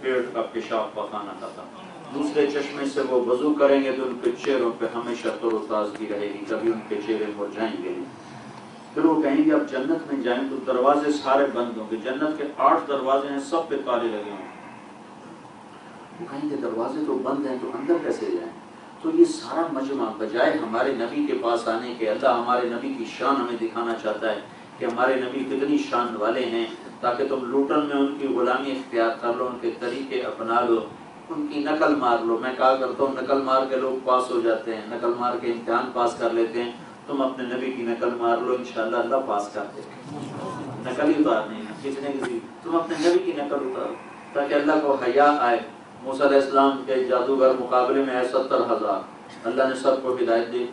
پیٹ کا پیشاب پخانا تھا. دوسرے چشمے سے وہ وضو کریں گے تو ان کے چہروں پہ ہمیشہ تر و تازگی رہے گی، کبھی ان کے چہرے مرجھائیں گے نہیں. پھر وہ کہیں گے اب جنت میں جائیں تو دروازے سارے بند ہوں گے. جنت کے 8 دروازے ہیں، سب پہ تالے لگے ہوں. وہ کہیں گے دروازے تو بند ہیں تو اندر کیسے جائیں؟ تو یہ سارا مجمع بجائے ہمارے نبی کے پاس آنے کے، اللہ ہمارے نبی کی شان ہمیں دکھانا چاہتا ہے کہ ہمارے نبی کتنی شان والے ہیں، تاکہ تم لوٹن میں ان کی غلامی اختیار کر لو، ان کے طریقے اپنا لو، ان کی نقل مار لو. میں کہا کرتا ہوں نقل مار کے لوگ پاس ہو جاتے ہیں، نقل مار کے امتحان پاس کر لیتے ہیں. تم اپنے نبی کی نقل مار لو، انشاءاللہ اللہ پاس کر دے. نقل ہی اتارنی ہے کسی نے کسی، تم اپنے نبی کی نقل اتارو تاکہ اللہ کو حیا آئے. موسیٰ علیہ السلام کے جادوگر مقابلے میں آئے 70,000. اللہ نے سب کو ہدایت دی.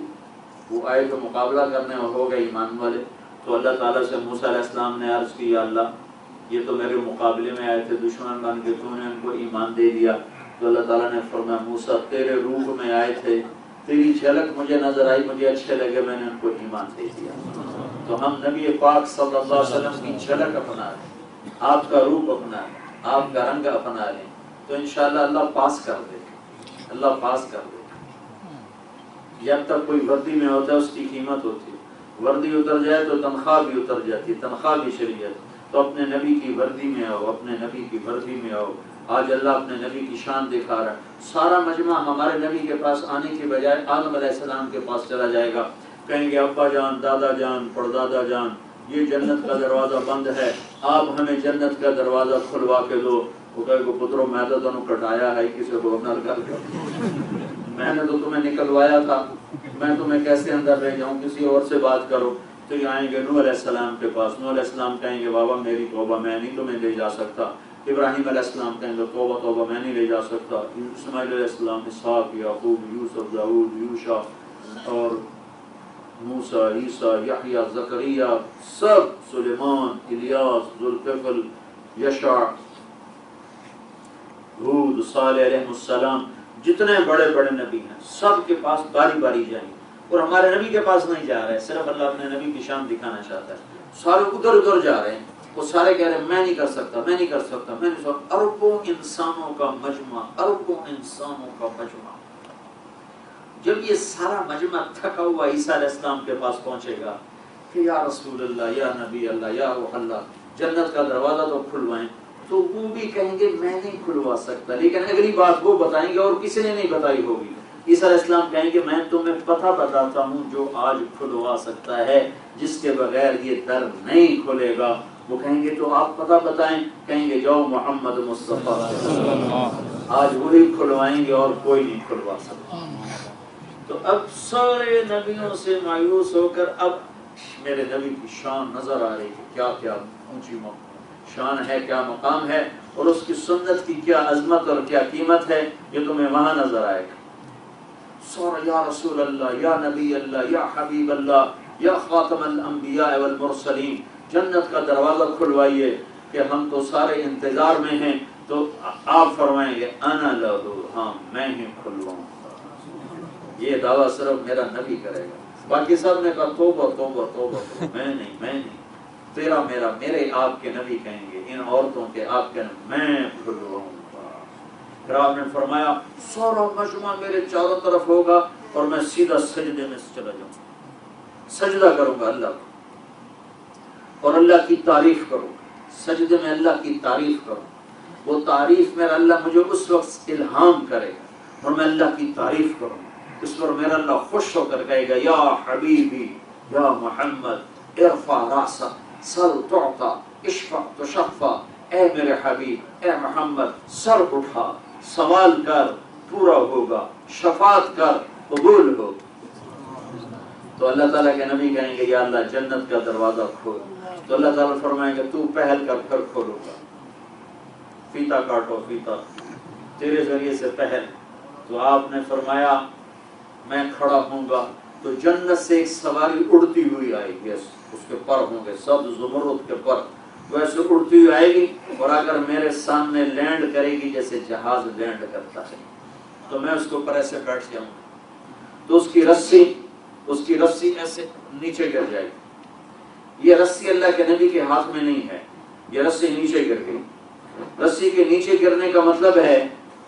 وہ آئے تو مقابلہ کرنے اور ہو گئے ایمان والے. تو اللہ تعالیٰ سے موسیٰ علیہ السلام نے عرض کی، یا اللہ یہ تو میرے مقابلے میں آئے تھے دشمن بن کے، تو نے ان کو ایمان دے دیا. تو اللہ تعالیٰ نے فرمایا موسیٰ تیرے روح میں آئے تھے، تیری جھلک مجھے نظر آئی، مجھے اچھے لگے، میں نے ان کو ایمان دے دیا. تو ہم نبی پاک صلی اللہ علیہ وسلم کی جھلک اپنا لیں، آپ کا روپ اپنا لیں، آپ کا رنگ اپنا لیں تو انشاءاللہ اللہ پاس کر دے، اللہ پاس کر دے. جب تک کوئی وردی میں ہوتا ہے اس کی قیمت ہوتی ہے، وردی اتر جائے تو تنخواہ بھی اتر جاتی ہے، تنخواہ بھی شریعت. تو اپنے نبی کی وردی میں آؤ، اپنے نبی کی وردی میں آؤ. آج اللہ اپنے نبی کی شان دکھا رہا ہے. سارا مجمع ہمارے نبی کے پاس آنے کے بجائے آدم علیہ السلام کے پاس چلا جائے گا. کہیں گے ابا جان، دادا جان، پردادا جان، یہ جنت کا دروازہ بند ہے، آپ ہمیں جنت کا دروازہ کھلوا کے دو. وہ کہے گا پترو میں تو تمہیں کٹایا ہے کسی کو نہ کر کے، میں نے تو تمہیں نکلوایا تھا، میں تمہیں کیسے اندر لے جاؤں، کسی اور سے بات کرو. تو یہ آئیں گے نوح علیہ السلام کے پاس. نوح علیہ السلام کہیں گے بابا میری توبہ، میں نہیں تمہیں لے جا سکتا. ابراہیم علیہ السلام کہیں گے توبہ توبہ میں نہیں لے جا سکتا. اسماعیل علیہ السلام، اسحاق، یعقوب، یوسف، داؤد، یوشع اور موسیٰ، عیسیٰ، یحییٰ، زکریا، سب، سلیمان، الیاس، ذوالکفل، یشع، ہود، صالح علیہ السلام، جتنے بڑے بڑے نبی ہیں سب کے پاس باری باری جائیں گے. اور ہمارے نبی کے پاس نہیں جا رہے، صرف اللہ اپنے نبی کی شان دکھانا چاہتا ہے. سارے ادھر ادھر جا رہے ہیں، وہ سارے کہہ رہے ہیں میں نہیں کر سکتا، میں نہیں کر سکتا، میں نہیں سکتا. اربوں انسانوں کا مجمع، اربوں انسانوں کا مجمع. جب یہ سارا مجمع تھکا ہوا عیسیٰ علیہ السلام کے پاس پہنچے گا کہ یا رسول اللہ، یا نبی اللہ، یا روح اللہ، جنت کا دروازہ تو کھلوائیں. تو وہ بھی کہیں گے میں نہیں کھلوا سکتا، لیکن اگلی بات وہ بتائیں گے اور کسی نے نہیں بتائی ہوگی. عیسیٰ علیہ السلام کہیں گے میں تمہیں پتہ بتاتا ہوں جو آج کھلوا سکتا ہے، جس کے بغیر یہ در نہیں کھلے گا. وہ کہیں گے تو آپ پتہ بتائیں. کہیں گے جاؤ محمد مصطفیٰ، آج وہی کھلوائیں گے اور کوئی نہیں کھلوا سکتا. تو اب سارے نبیوں سے مایوس ہو کر اب میرے نبی کی شان نظر آ رہی ہے، کیا کیا اونچی شان ہے، کیا مقام ہے، اور اس کی سنت کی کیا عظمت اور کیا قیمت ہے. یہ تمہیں وہاں نظر آئے گا. سورہ یا رسول اللہ، یا نبی اللہ، یا حبیب اللہ، یا خاتم الانبیاء والمرسلین، جنت کا دروازہ کھلوائیے کہ ہم تو سارے انتظار میں ہیں. تو آپ فرمائیں گے انا لہو، ہاں میں ہی کھلواؤں. یہ دعویٰ صرف میرا نبی کرے گا. باقی سب نے کہا توبہ توبہ توبہ، میں نہیں، میں نہیں، تیرا میرا، میرے آپ کے نبی کہیں گے ان عورتوں کے آپ کے نبی میں کھلواؤں گا. پھر آپ نے فرمایا سارا مجمع میرے چاروں طرف ہوگا اور میں سیدھا سجدے میں چلا جاؤں گا، سجدہ کروں گا اللہ کو اور اللہ کی تعریف کروں گا. سجدے میں اللہ کی تعریف کروں. وہ تعریف میرا اللہ مجھے اس وقت الہام کرے گا اور میں اللہ کی تعریف کروں گا. اس پر میرا اللہ خوش ہو کر کہے گا یا حبیبی، یا محمد، ارفع راسک، سل تعطا، اشفع تشفع. اے میرے حبیب، اے محمد، سر اٹھا، سوال کر، پورا ہوگا، شفاعت کر، قبول ہو. تو اللہ تعالیٰ کے نبی کہیں گے یا اللہ جنت کا دروازہ کھول. تو اللہ تعالیٰ فرمائیں گے تو پہل کر پھر کھولوں گا. فیتا کاٹو، فیتا تیرے ذریعے سے پہل. تو آپ نے فرمایا میں کھڑا ہوں گا تو جنت سے ایک سواری اڑتی ہوئی آئے گی، اس کے پر ہوں گے سبز زمرد کے پر، ویسے اڑتی ہوئی آئے گی اور اگر میرے سامنے لینڈ کرے گی جیسے جہاز لینڈ کرتا ہے تو میں اس کے اوپر ایسے بیٹھ جاؤں گا. تو اس کی رسی ایسے نیچے گر جائے گی. یہ رسی اللہ کے نبی کے ہاتھ میں نہیں ہے، یہ رسی نیچے گر گئی. رسی کے نیچے گرنے کا مطلب ہے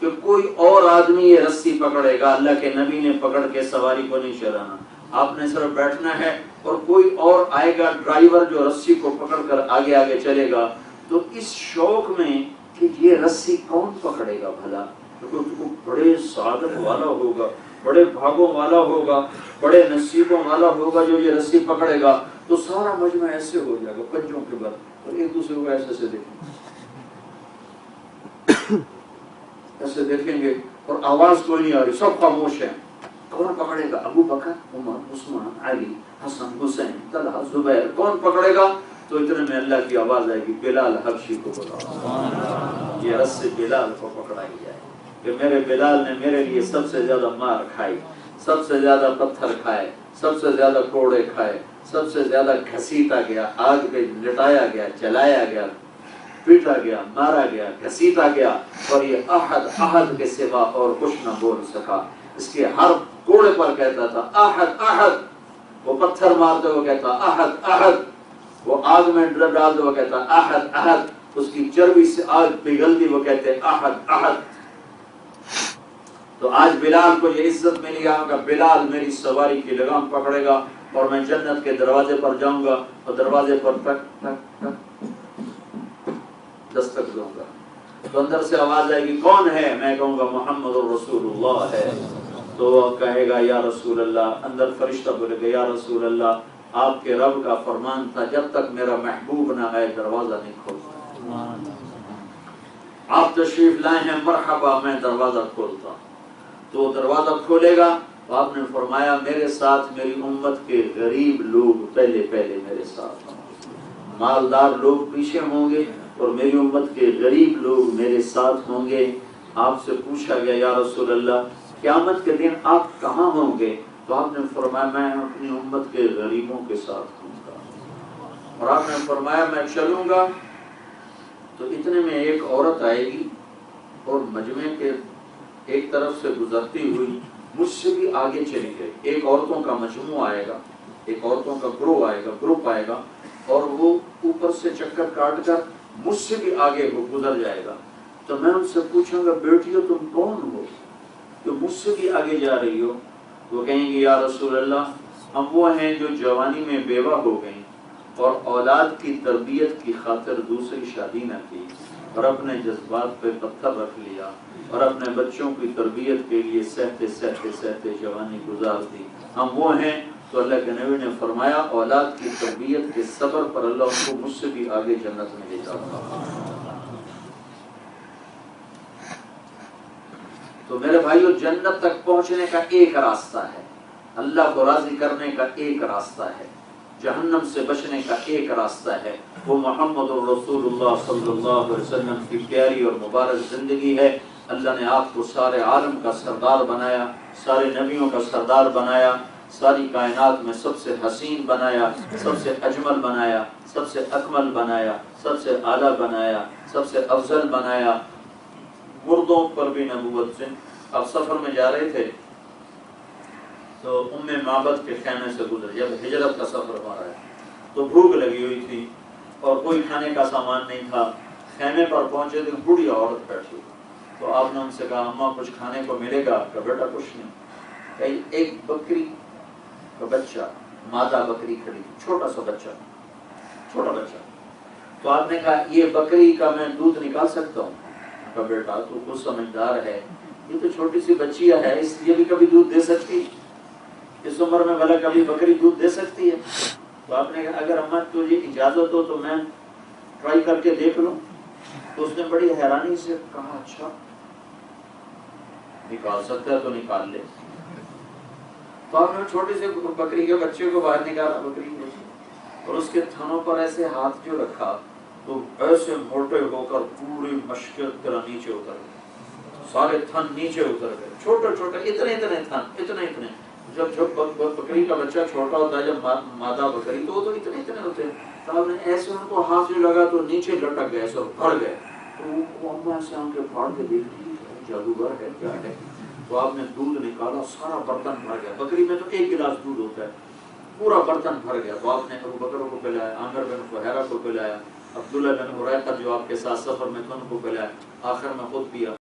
کہ کوئی اور آدمی یہ رسی پکڑے گا، اللہ کے نبی نے پکڑ کے سواری کو نہیں چلانا، آپ نے صرف بیٹھنا ہے اور کوئی اور آئے گا ڈرائیور جو رسی کو پکڑ کر آگے آگے چلے گا۔ تو اس شوق میں کہ یہ رسی کون پکڑے گا بھلا، تو بڑے سعادت والا ہوگا، بڑے بھاگوں والا ہوگا، بڑے نصیبوں والا ہوگا جو یہ رسی پکڑے گا، تو سارا مجمع ایسے ہو جائے گا پنجوں کے بل اور ایک دوسرے کو ایسے سے دیکھیں گے، ایسے دیکھیں گے اور آواز کوئی نہیں آ رہی، سب خاموش ہیں۔ کون پکڑے گا؟ ابو بکر، عمر، عثمان، علی، حسن، حسین، طلحہ، زبیر، کون پکڑے گا؟ تو اتنے میں اللہ کی آواز آئے گی، بلال حبشی کو بلاؤ، یہ رسی بلال کو پکڑائی جائے کہ میرے بلال نے میرے لیے سب سے زیادہ مار کھائی، سب سے زیادہ پتھر کھائے، سب سے زیادہ کوڑے کھائے، سب سے زیادہ گھسیٹا گیا، آگ پہ لٹایا گیا، جلایا گیا، پیٹا گیا، مارا گیا، گھسیٹا گیا، اور یہ احد احد کے سوا اور کچھ نہ بول سکا۔ اس کے ہر کوڑے پر کہتا تھا احد احد، وہ پتھر مارتے ہوئے کہتا احد احد، وہ آگ میں ڈالتے ہوئے کہتا احد احد، اس کی چربی سے آگ پگھلتی وہ کہتے احد احد۔ تو آج بلال کو یہ عزت ملی ہے کہ بلال میری سواری کی لگام پکڑے گا اور میں جنت کے دروازے پر جاؤں گا اور دروازے پر ٹک ٹک ٹک دستک دوں گا، تو اندر سے آواز آئے گی کون ہے؟ میں کہوں گا محمد الرسول اللہ ہے، تو وہ کہے گا یا رسول اللہ، اندر فرشتہ بولے گا یا رسول اللہ آپ کے رب کا فرمان تھا جب تک میرا محبوب نہ آئے دروازہ نہیں کھولتا، آپ تشریف لائے ہیں مرحبا، میں دروازہ کھولتا ہوں۔ تو دروازہ کھولے گا تو آپ نے فرمایا میرے ساتھ میری امت کے غریب لوگ پہلے پہلے میرے ساتھ ہوں گے، مالدار لوگ پیچھے ہوں گے اور میری امت کے غریب لوگ میرے ساتھ ہوں گے۔ آپ سے پوچھا گیا یا رسول اللہ قیامت کے دن آپ کہاں ہوں گے؟ تو آپ نے فرمایا میں اپنی امت کے غریبوں کے ساتھ ہوں گا، اور آپ نے فرمایا میں چلوں گا تو اتنے میں ایک عورت آئے گی اور مجمع کے ایک طرف سے گزرتی ہوئی مجھ سے بھی آگے چلی گئی، ایک عورتوں کا مجموعہ آئے گا، ایک عورتوں کا گروہ آئے گا، گروپ آئے گا، اور وہ اوپر سے چکر کاٹ کر مجھ سے بھی آگے گزر جائے گا۔ تو میں ان سے پوچھوں گا بیٹیو تم کون ہو کہ مجھ سے بھی آگے جا رہی ہو؟ وہ کہیں گے یا رسول اللہ ہم وہ ہیں جو جوانی میں بیوہ ہو گئیں اور اولاد کی تربیت کی خاطر دوسری شادی نہ کی اور اپنے جذبات پہ پتھر رکھ لیا اور اپنے بچوں کی تربیت کے لیے سہتے سہتے سہتے جوانی گزار دی، ہم وہ ہیں۔ تو اللہ کے نبی نے فرمایا اولاد کی تربیت کے صبر پر اللہ ان کو مجھ سے بھی آگے جنت میں لے جاتا ہے۔ تو میرے بھائیو جنت تک پہنچنے کا ایک راستہ ہے، اللہ کو راضی کرنے کا ایک راستہ ہے، جہنم سے بچنے کا ایک راستہ ہے، وہ محمد الرسول اللہ صلی اللہ علیہ وسلم کی پیاری اور مبارک زندگی ہے۔ اللہ نے آپ کو سارے عالم کا سردار بنایا، سارے نبیوں کا سردار بنایا، ساری کائنات میں سب سے حسین بنایا، سب سے اجمل بنایا، سب سے اکمل بنایا، سب سے اعلیٰ بنایا، سب سے افضل بنایا، مردوں پر بھی نبوت سے۔ اب سفر میں جا رہے تھے تو ام معبد کے خیمے سے گزر، جب ہجرت کا سفر ہو رہا ہے تو بھوک لگی ہوئی تھی اور کوئی کھانے کا سامان نہیں تھا، خیمے پر پہنچے تو بوڑھی عورت بیٹھی، تو آپ نے ان سے کہا اماں کچھ کھانے کو ملے گا؟ کہ بیٹا کچھ نہیں، کہ ایک بکری کا بچہ، مادہ بکری کھڑی، چھوٹا سا بچہ، چھوٹا بچہ، تو آپ نے کہا یہ بکری کا میں دودھ نکال سکتا ہوں؟ کہ بیٹا تو کچھ سمجھدار ہے، یہ تو چھوٹی سی بچیا ہے، اس لیے بھی کبھی دودھ دے سکتی، اس عمر میں بھلا کبھی بکری دودھ دے سکتی ہے؟ تو آپ نے کہا اگر اماں تجھے اجازت ہو تو میں ٹرائی کر کے دیکھ لوں۔ تو اس نے بڑی حیرانی سے کہا اچھا نکال سکتا ہے تو نکال لے۔ تو آپ نے چھوٹی سی بکری کے بچے کو باہر نکالا، بکری کو، اور اس کے تھنوں پر ایسے ہاتھ جو رکھا تو ایسے موٹے ہو کر پوری مشکل طرح نیچے اتر گئے، سارے تھن نیچے اتر گئے، چھوٹے چھوٹے اتنے اتنے تھن، اتنے اتنے۔ جب بکری کا بچہ چھوٹا ہوتا ہے، جب مادہ بکری تو وہ تو اتنے اتنے ہوتے ہیں، تو آپ نے ایسے ان کو ہاتھ جو لگا تو نیچے لٹک گئے، ایسے پھڑ گئے۔ تو وہ اما سے آن کے پھاڑ کے دیکھتی جادوگر ہے کیا ہے؟ تو آپ نے دودھ نکالا، سارا برتن بھر گیا، بکری میں تو ایک گلاس دودھ ہوتا ہے، پورا برتن بھر گیا۔ تو آپ نے ابو بکر کو پلایا، عامر بن فہیرہ کو پلایا، عبداللہ بن عریقہ جو آپ کے ساتھ سفر میں تھے ان کو پہلے آخر میں خود بھی